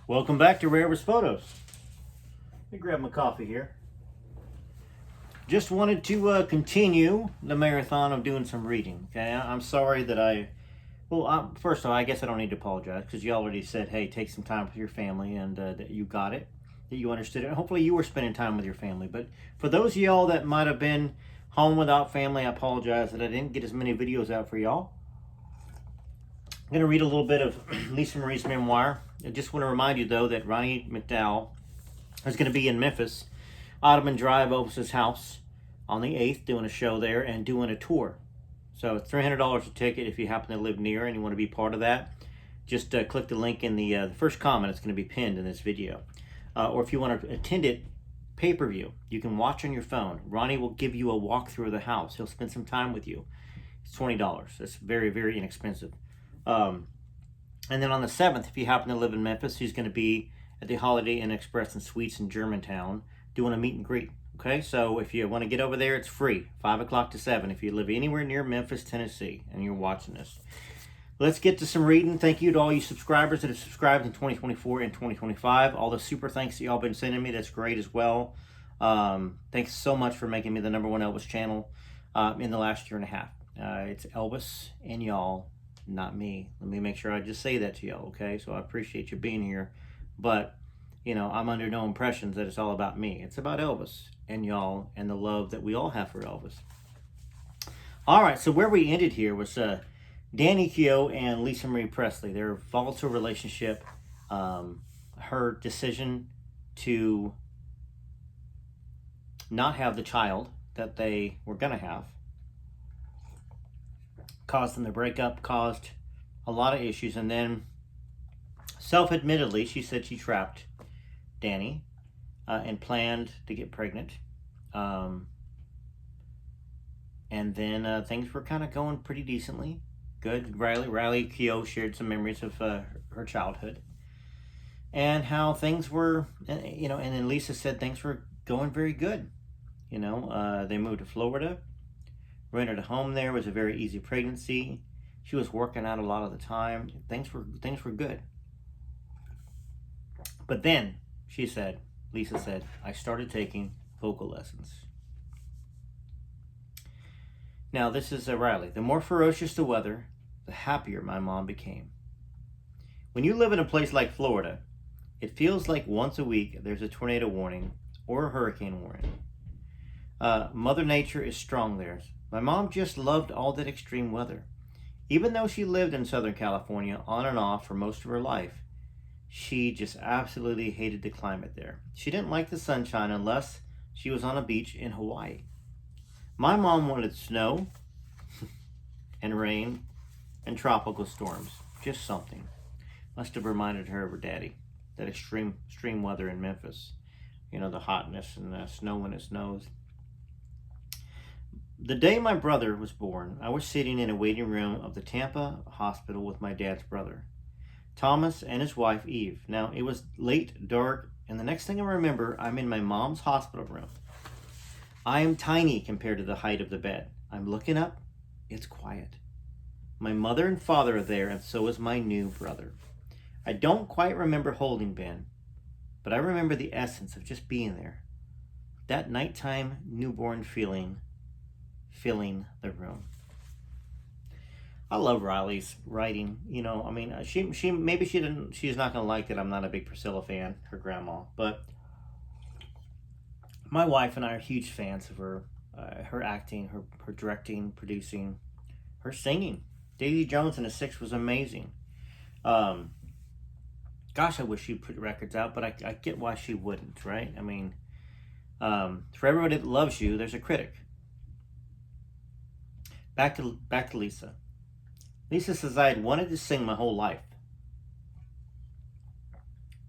Welcome back to Rarest Photos. Let me grab my coffee here. Just wanted to continue the marathon of doing some reading. Okay, I'm sorry that first of all, I guess I don't need to apologize because you already said, hey, take some time with your family, and that you got it, that you understood it. And hopefully you were spending time with your family. But for those of y'all that might have been home without family, I apologize that I didn't get as many videos out for y'all. I'm going to read a little bit of Lisa Marie's memoir. I just want to remind you, though, that Ronnie McDowell is going to be in Memphis, Ottoman Drive, Elvis's house, on the 8th, doing a show there and doing a tour. So it's $300 a ticket if you happen to live near and you want to be part of that. Just click the link in the first comment. It's going to be pinned in this video. Or if you want to attend it pay-per-view, you can watch on your phone. Ronnie will give you a walkthrough of the house. He'll spend some time with you. It's $20. That's very, very inexpensive. And then on the 7th, if you happen to live in Memphis, he's going to be at the Holiday Inn Express and Suites in Germantown doing a meet and greet. Okay, so if you want to get over there, it's free, 5 o'clock to 7, if you live anywhere near Memphis, Tennessee, and you're watching this. Let's get to some reading. Thank you to all you subscribers that have subscribed in 2024 and 2025. All the super thanks that y'all been sending me, that's great as well. Thanks so much for making me the #1 Elvis channel in the last year and a half. It's Elvis and y'all, not me. Let me make sure I just say that to y'all, okay? So I appreciate you being here, but you know, I'm under no impressions that it's all about me. It's about Elvis and y'all and the love that we all have for Elvis. All right, so where we ended here was Danny Keough and Lisa Marie Presley. Their volatile relationship, her decision to not have the child that they were going to have, caused them to break up, caused a lot of issues, and then self-admittedly, she said she trapped Danny and planned to get pregnant. And then things were kind of going pretty decently. Good. Riley Keough shared some memories of her childhood and how things were, you know, and then Lisa said things were going very good. You know, they moved to Florida, rented a home there. It was a very easy pregnancy. She was working out a lot of the time. Things were good. But then Lisa said, I started taking vocal lessons. Now this is Riley. The more ferocious the weather, the happier my mom became. When you live in a place like Florida, it feels like once a week there's a tornado warning or a hurricane warning. Mother Nature is strong there. My mom just loved all that extreme weather. Even though she lived in Southern California on and off for most of her life, she just absolutely hated the climate there. She didn't like the sunshine unless she was on a beach in Hawaii. My mom wanted snow and rain and tropical storms. Just something. Must have reminded her of her daddy. That extreme weather in Memphis. You know, the hotness and the snow when it snows. The day my brother was born, I was sitting in a waiting room of the Tampa hospital with my dad's brother, Thomas, and his wife, Eve. Now, it was late, dark, and the next thing I remember, I'm in my mom's hospital room. I am tiny compared to the height of the bed. I'm looking up. It's quiet. My mother and father are there, and so is my new brother. I don't quite remember holding Ben, but I remember the essence of just being there. That nighttime newborn feeling filling the room. I love Riley's writing. You know, I mean, she's not gonna like that I'm not a big Priscilla fan, her grandma, but my wife and I are huge fans of her. Her acting, her directing, producing, her singing. Daisy Jones and the Six was amazing. Gosh, I wish she'd put records out, but I get why she wouldn't, right? I mean, for everybody that loves you, there's a critic. Back to Lisa. Lisa says, I had wanted to sing my whole life,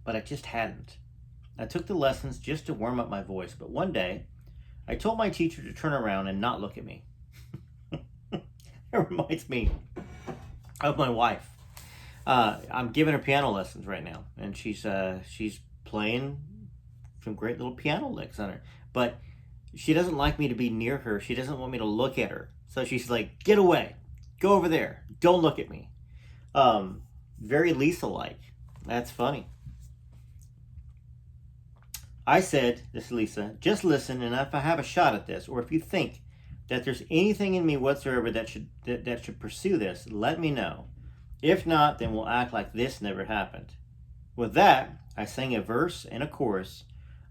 but I just hadn't. I took the lessons just to warm up my voice, but one day, I told my teacher to turn around and not look at me. It reminds me of my wife. I'm giving her piano lessons right now, and she's playing some great little piano licks on her, but she doesn't like me to be near her. She doesn't want me to look at her. So she's like, get away. Go over there. Don't look at me. Very Lisa-like. That's funny. I said, this is Lisa, just listen, and if I have a shot at this, or if you think that there's anything in me whatsoever that should pursue this, let me know. If not, then we'll act like this never happened. With that, I sang a verse and a chorus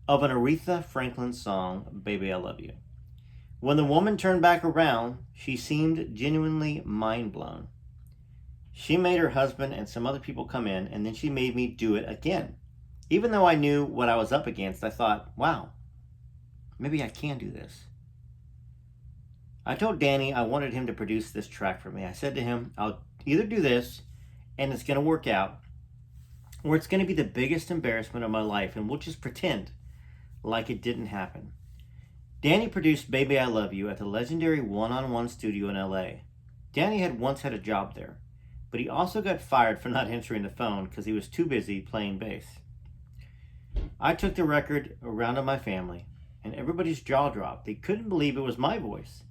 of an Aretha Franklin song, Baby I Love You. When the woman turned back around, she seemed genuinely mind blown. She made her husband and some other people come in, and then she made me do it again. Even though I knew what I was up against, I thought, wow, maybe I can do this. I told Danny I wanted him to produce this track for me. I said to him, I'll either do this, and it's going to work out, or it's going to be the biggest embarrassment of my life, and we'll just pretend like it didn't happen. Danny produced Baby I Love You at the legendary One-on-One studio in LA. Danny had once had a job there, but he also got fired for not answering the phone because he was too busy playing bass. I took the record around to my family, and everybody's jaw dropped. They couldn't believe it was my voice.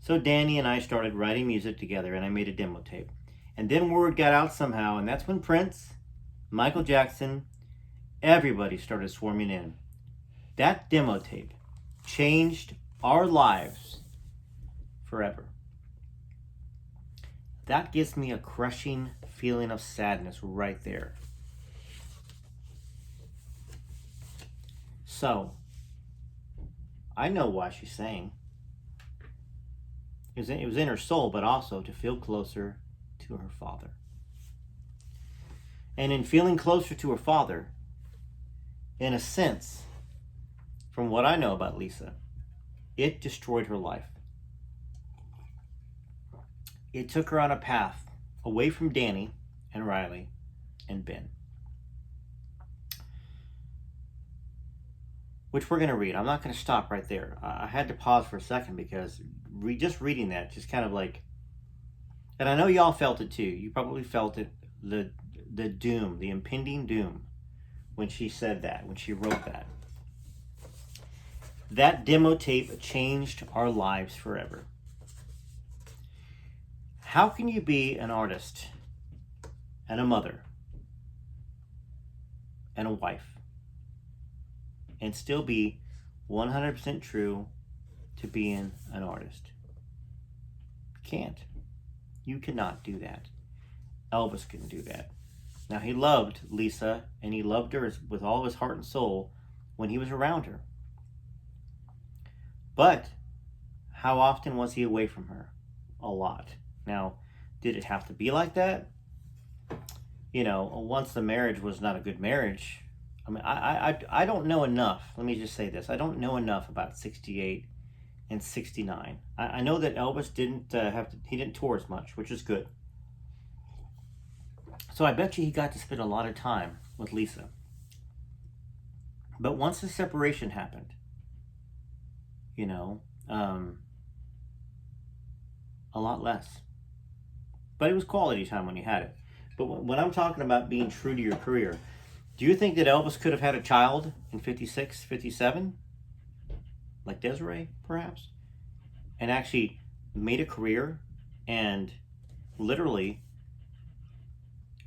So Danny and I started writing music together, and I made a demo tape. And then word got out somehow, and that's when Prince, Michael Jackson, everybody started swarming in. That demo tape changed our lives forever. That gives me a crushing feeling of sadness right there. So, I know why she sang. It was in her soul, but also to feel closer to her father. And in feeling closer to her father, in a sense, from what I know about Lisa, it destroyed her life. It took her on a path away from Danny and Riley and Ben, which we're going to read. I'm not going to stop right there. I had to pause for a second because just reading that just kind of like, and I know y'all felt it too. You probably felt it, the doom, the impending doom when she said that, when she wrote that. That demo tape changed our lives forever. How can you be an artist and a mother and a wife and still be 100% true to being an artist? Can't. You cannot do that. Elvis couldn't do that. Now, he loved Lisa, and he loved her with all his heart and soul when he was around her. But how often was he away from her? A lot. Now, did it have to be like that? You know, once the marriage was not a good marriage. I mean, I don't know enough. Let me just say this. I don't know enough about 68 and 69. I know that Elvis didn't tour as much, which is good. So I bet you he got to spend a lot of time with Lisa. But once the separation happened, you know, a lot less. But it was quality time when you had it. But when I'm talking about being true to your career, do you think that Elvis could have had a child in 56, 57? Like Desiree, perhaps? And actually made a career and literally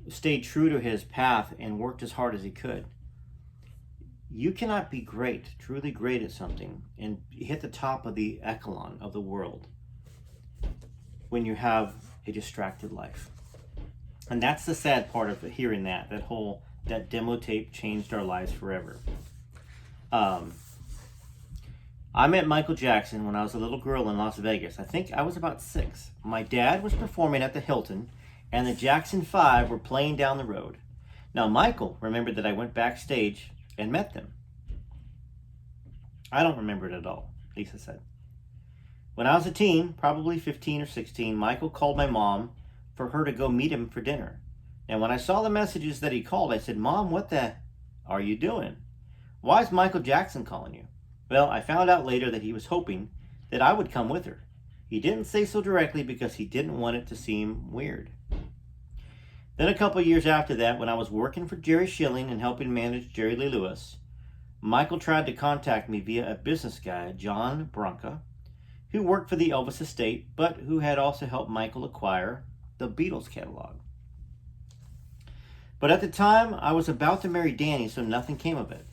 stayed true to his path and worked as hard as he could. You cannot be great, truly great at something, and hit the top of the echelon of the world when you have a distracted life. And that's the sad part of hearing that demo tape changed our lives forever. I met Michael Jackson when I was a little girl in Las Vegas. I think I was about 6. My dad was performing at the Hilton, and the Jackson 5 were playing down the road. Now, Michael remembered that I went backstage and met them. I don't remember it at all, Lisa said. When I was a teen, probably 15 or 16, Michael called my mom for her to go meet him for dinner. And when I saw the messages that he called, I said, Mom, what the are you doing? Why is Michael Jackson calling you? Well, I found out later that he was hoping that I would come with her. He didn't say so directly because he didn't want it to seem weird. Then a couple years after that, when I was working for Jerry Schilling and helping manage Jerry Lee Lewis, Michael tried to contact me via a business guy, John Branca, who worked for the Elvis estate, but who had also helped Michael acquire the Beatles catalog. But at the time, I was about to marry Danny, so nothing came of it.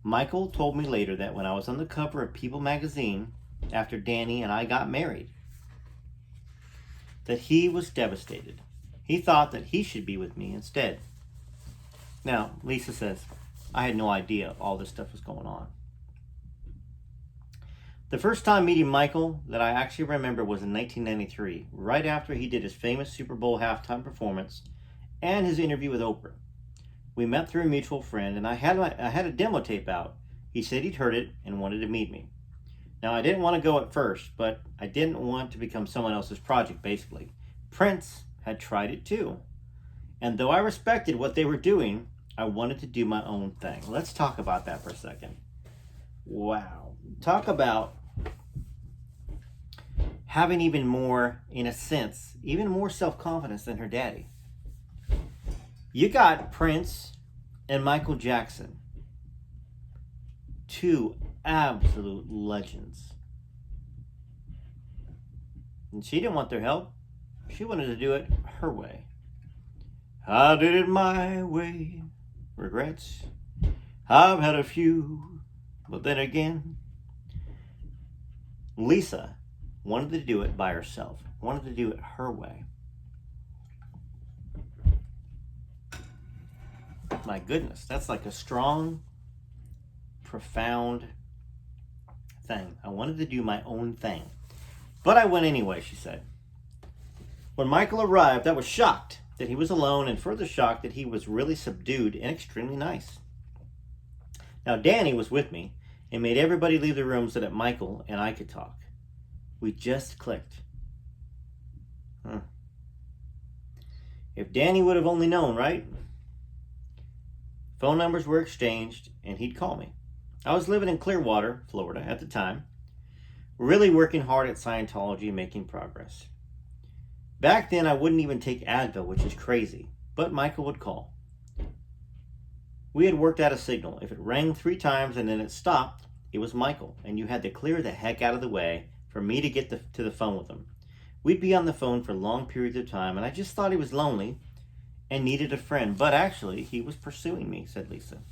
Michael told me later that when I was on the cover of People magazine after Danny and I got married, that he was devastated. He thought that he should be with me instead. Now, Lisa says, I had no idea all this stuff was going on. The first time meeting Michael that I actually remember was in 1993, right after he did his famous Super Bowl halftime performance and his interview with Oprah. We met through a mutual friend, and I had a demo tape out. He said he'd heard it and wanted to meet me. Now, I didn't want to go at first, but I didn't want to become someone else's project, basically. Prince had tried it too. And though I respected what they were doing, I wanted to do my own thing. Let's talk about that for a second. Wow. Talk about having even more, in a sense, even more self-confidence than her daddy. You got Prince and Michael Jackson. Two absolute legends. And she didn't want their help. She wanted to do it her way. I did it my way. Regrets? I've had a few. But then again, Lisa wanted to do it by herself. Wanted to do it her way. My goodness, that's like a strong, profound thing. I wanted to do my own thing. But I went anyway, she said. When Michael arrived, I was shocked that he was alone and further shocked that he was really subdued and extremely nice. Now, Danny was with me and made everybody leave the room so that Michael and I could talk. We just clicked. If Danny would have only known, right? Phone numbers were exchanged, and he'd call me. I was living in Clearwater, Florida at the time, really working hard at Scientology and making progress. Back then, I wouldn't even take Advil, which is crazy, but Michael would call. We had worked out a signal. If it rang 3 times and then it stopped, it was Michael, and you had to clear the heck out of the way for me to get to the phone with him. We'd be on the phone for long periods of time, and I just thought he was lonely and needed a friend, but actually, he was pursuing me, said Lisa.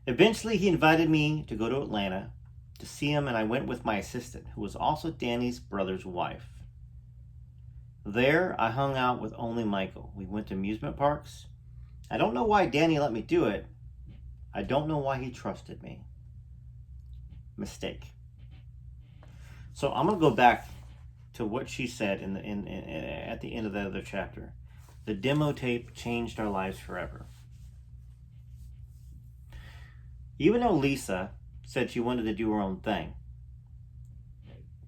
Eventually, he invited me to go to Atlanta to see him, and I went with my assistant, who was also Danny's brother's wife. There, I hung out with only Michael. We went to amusement parks. I don't know why Danny let me do it. I don't know why he trusted me. Mistake. So I'm going to go back to what she said at the end of that other chapter. The demo tape changed our lives forever. Even though Lisa said she wanted to do her own thing,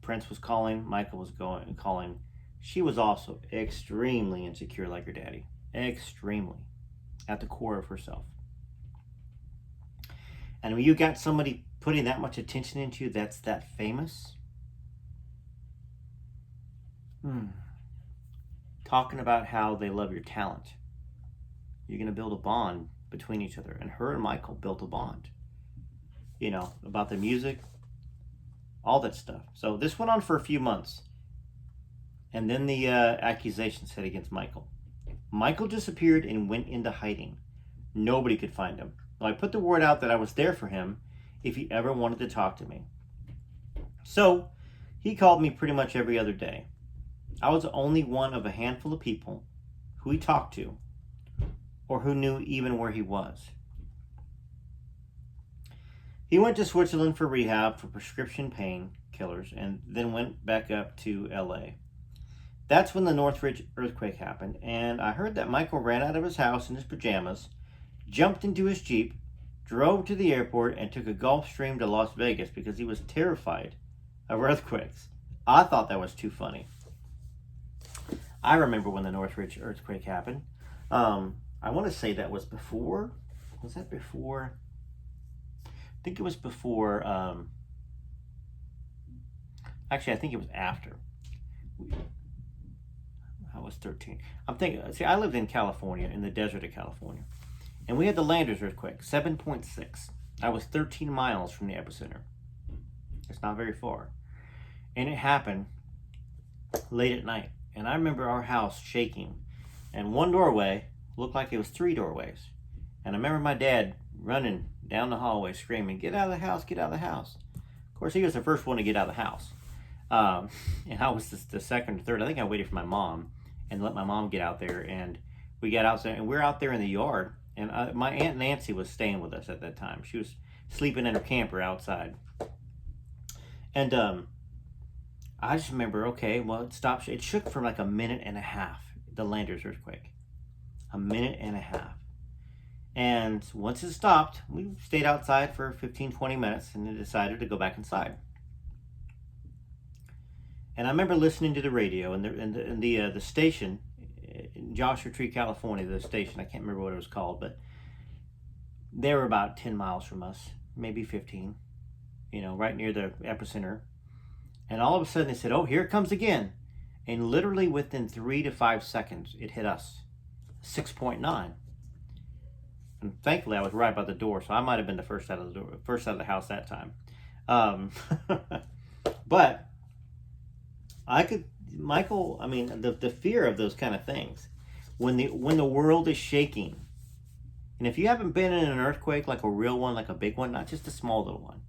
Prince was calling, Michael was calling. She was also extremely insecure like her daddy. Extremely. At the core of herself. And when you got somebody putting that much attention into you that's that famous, talking about how they love your talent, you're going to build a bond between each other. And her and Michael built a bond. You know, about the music, all that stuff. So this went on for a few months. And then the accusations set against Michael. Michael disappeared and went into hiding. Nobody could find him. So I put the word out that I was there for him if he ever wanted to talk to me. So he called me pretty much every other day. I was only one of a handful of people who he talked to or who knew even where he was. He went to Switzerland for rehab for prescription painkillers and then went back up to LA. That's when the Northridge earthquake happened, and I heard that Michael ran out of his house in his pajamas, jumped into his Jeep, drove to the airport, and took a Gulfstream to Las Vegas because he was terrified of earthquakes. I thought that was too funny. I remember when the Northridge earthquake happened. I want to say that was before. Was that before? I think it was before. Actually, I think it was after. I was 13. I'm thinking, see, I lived in California, in the desert of California. And we had the Landers earthquake, 7.6. I was 13 miles from the epicenter. It's not very far. And it happened late at night. And I remember our house shaking. And one doorway looked like it was 3 doorways. And I remember my dad running down the hallway screaming, "Get out of the house, get out of the house." Of course, he was the first one to get out of the house. And I was the second or third. I think I waited for my mom and let my mom get out there. And we got out there, and we're out there in the yard. And my Aunt Nancy was staying with us at that time. She was sleeping in her camper outside. And I just remember, okay, well, it stopped. It shook for like a minute and a half, the Landers earthquake. A minute and a half. And once it stopped, we stayed outside for 15, 20 minutes and then decided to go back inside. And I remember listening to the radio and the station in Joshua Tree, California, the station, I can't remember what it was called, but they were about 10 miles from us, maybe 15, right near the epicenter. And all of a sudden they said, "Oh, here it comes again." And literally within 3 to 5 seconds, it hit us, 6.9. And thankfully I was right by the door, so I might have been the first out of the house that time. But the fear of those kind of things, when the world is shaking, and if you haven't been in an earthquake, like a real one, like a big one, not just a small little one,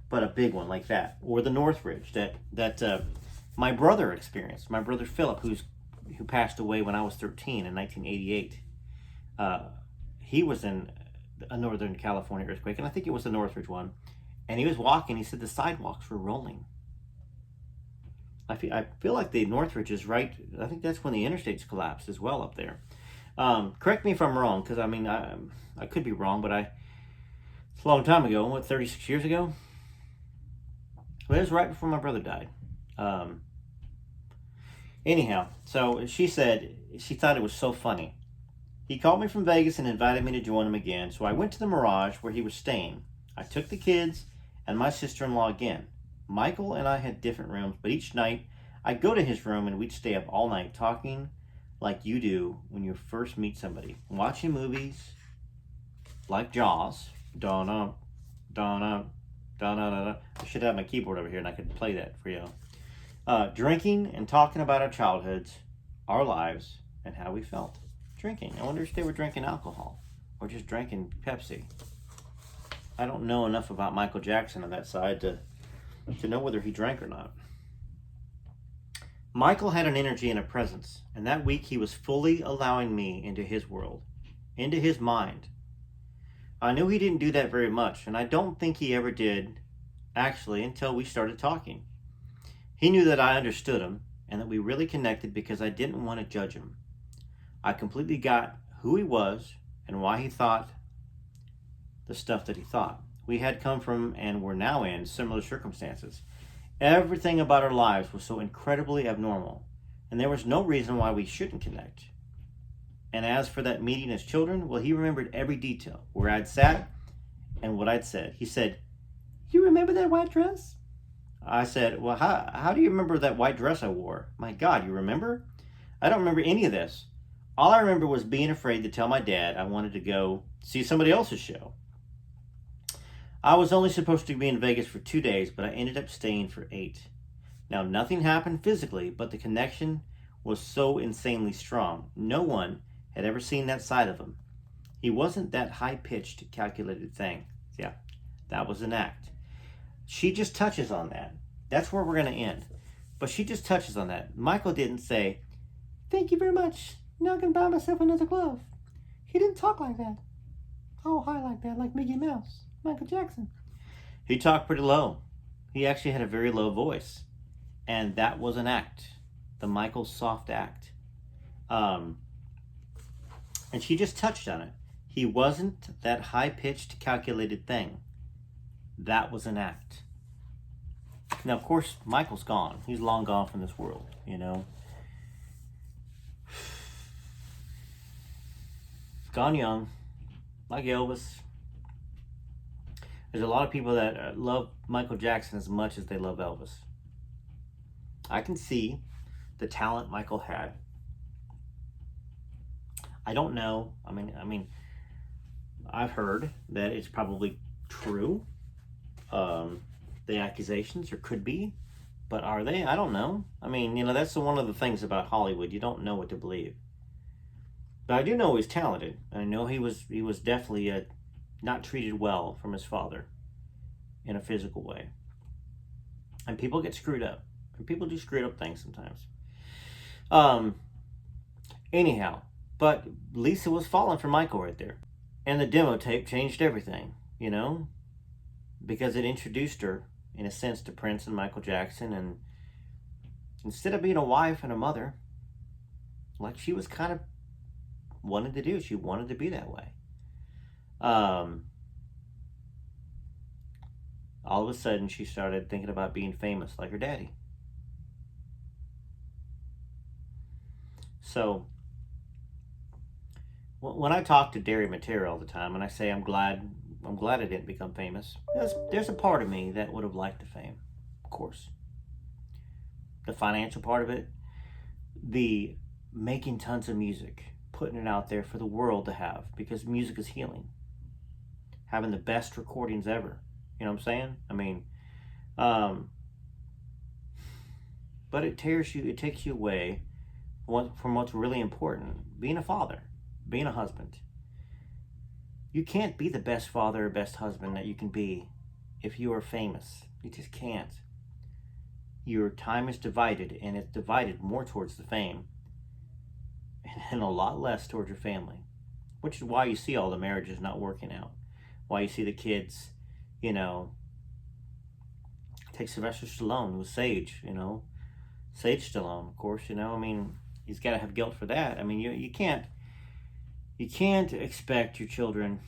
but a big one like that, or the Northridge that my brother experienced, my brother Philip, who passed away when I was 13 in 1988. He was in a Northern California earthquake, and I think it was the Northridge one, and he was walking. He said the sidewalks were rolling. I feel like the Northridge is right. I think that's when the interstates collapsed as well up there. Correct me if I'm wrong, because I could be wrong, but it's a long time ago. 36 years ago? Well, it was right before my brother died. Anyhow, so she said she thought it was so funny. He called me from Vegas and invited me to join him again, so I went to the Mirage where he was staying. I took the kids and my sister-in-law again. Michael and I had different rooms, but each night I'd go to his room and we'd stay up all night talking like you do when you first meet somebody. Watching movies like Jaws. Dun-dun, dun-dun, dun-dun. I should have my keyboard over here and I could play that for you. Drinking and talking about our childhoods, our lives, and how we felt. Drinking. I wonder if they were drinking alcohol or just drinking Pepsi. I don't know enough about Michael Jackson on that side to know whether he drank or not. Michael had an energy and a presence, and that week he was fully allowing me into his world, into his mind. I knew he didn't do that very much, and I don't think he ever did, actually, until we started talking. He knew that I understood him, and that we really connected because I didn't want to judge him. I completely got who he was and why he thought the stuff that he thought. We had come from and were now in similar circumstances. Everything about our lives was so incredibly abnormal, and there was no reason why we shouldn't connect. And as for that meeting as children, well, he remembered every detail, where I'd sat and what I'd said. He said, "You remember that white dress?" I said, "Well, how do you remember that white dress I wore? My God, you remember?" "I don't remember any of this. All I remember was being afraid to tell my dad I wanted to go see somebody else's show. I was only supposed to be in Vegas for 2 days, but I ended up staying for 8. Now, nothing happened physically, but the connection was so insanely strong. No one had ever seen that side of him. He wasn't that high-pitched, calculated thing. Yeah, that was an act. She just touches on that. That's where we're going to end. But she just touches on that. Michael didn't say, "Thank you very much. Now I can buy myself another glove." He didn't talk like that. Oh, high like that, like Mickey Mouse, Michael Jackson. He talked pretty low. He actually had a very low voice. And that was an act. The Michael soft act. And she just touched on it. He wasn't that high-pitched, calculated thing. That was an act. Now, of course, Michael's gone. He's long gone from this world, Gone young, like Elvis. There's a lot of people that love Michael Jackson as much as they love Elvis. I can see the talent Michael had. I don't know. I mean, I've heard that it's probably true. The accusations, or could be, but are they? I don't know. That's one of the things about Hollywood. You don't know what to believe. But I do know he's talented. I know he was definitely not treated well from his father in a physical way. And people get screwed up. And people do screwed up things sometimes. Anyhow, but Lisa was falling for Michael right there. And the demo tape changed everything, you know? Because it introduced her, in a sense, to Prince and Michael Jackson. And instead of being a wife and a mother, like she was kind of wanted to do, she wanted to be that way. All of a sudden, she started thinking about being famous like her daddy. So, when I talk to Derry Matera all the time, and I say I'm glad I didn't become famous, there's a part of me that would have liked the fame, of course. The financial part of it, the making tons of music, putting it out there for the world to have, because music is healing. Having the best recordings ever. You know what I'm saying? I mean, but it takes you away from what's really important. Being a father, being a husband. You can't be the best father or best husband that you can be if you are famous. You just can't. Your time is divided, and it's divided more towards the fame and a lot less towards your family, which is why you see all the marriages not working out. Why you see the kids, you know, take Sylvester Stallone with Sage, you know, Sage Stallone, of course, you know, I mean, he's got to have guilt for that. I mean, you can't expect your children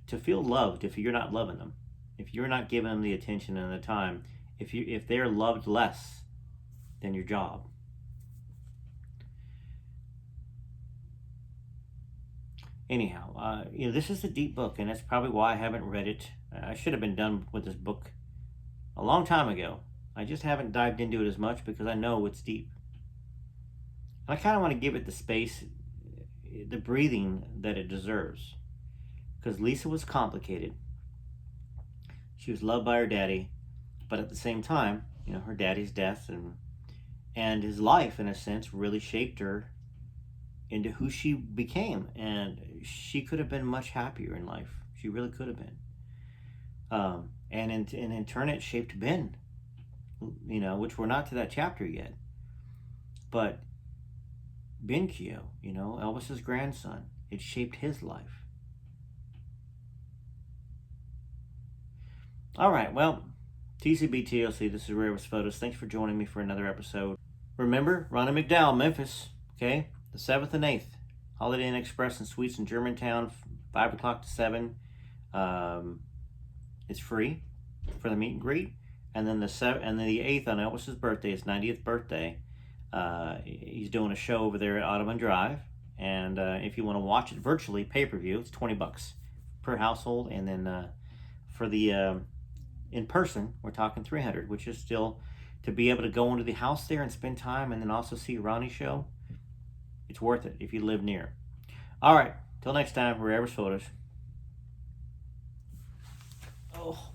to feel loved if you're not loving them, if you're not giving them the attention and the time, if they're loved less than your job. Anyhow, you know, this is a deep book, and that's probably why I haven't read it. I should have been done with this book a long time ago. I just haven't dived into it as much because I know it's deep. And I kind of want to give it the space, the breathing that it deserves. Because Lisa was complicated. She was loved by her daddy, but at the same time, you know, her daddy's death and his life, in a sense, really shaped her into who she became. And she could have been much happier in life. She really could have been. And in turn, it shaped Ben, you know, which we're not to that chapter yet. But Ben Keogh, you know, Elvis's grandson, it shaped his life. All right, well, TCB TLC, this is Rarest Photos. Thanks for joining me for another episode. Remember, Ronnie McDowell, Memphis, okay? The 7th and 8th. Holiday Inn Express and Suites in Germantown, 5 o'clock to 7. It's free for the meet and greet. And then the 8th on Elvis's birthday, his 90th birthday. He's doing a show over there at Audubon Drive. And if you want to watch it virtually, pay-per-view, it's $20 per household. And then for the in person, we're talking $300, which is still to be able to go into the house there and spend time and then also see Ronnie's show. It's worth it if you live near. All right, till next time, Rarest Photos. Oh.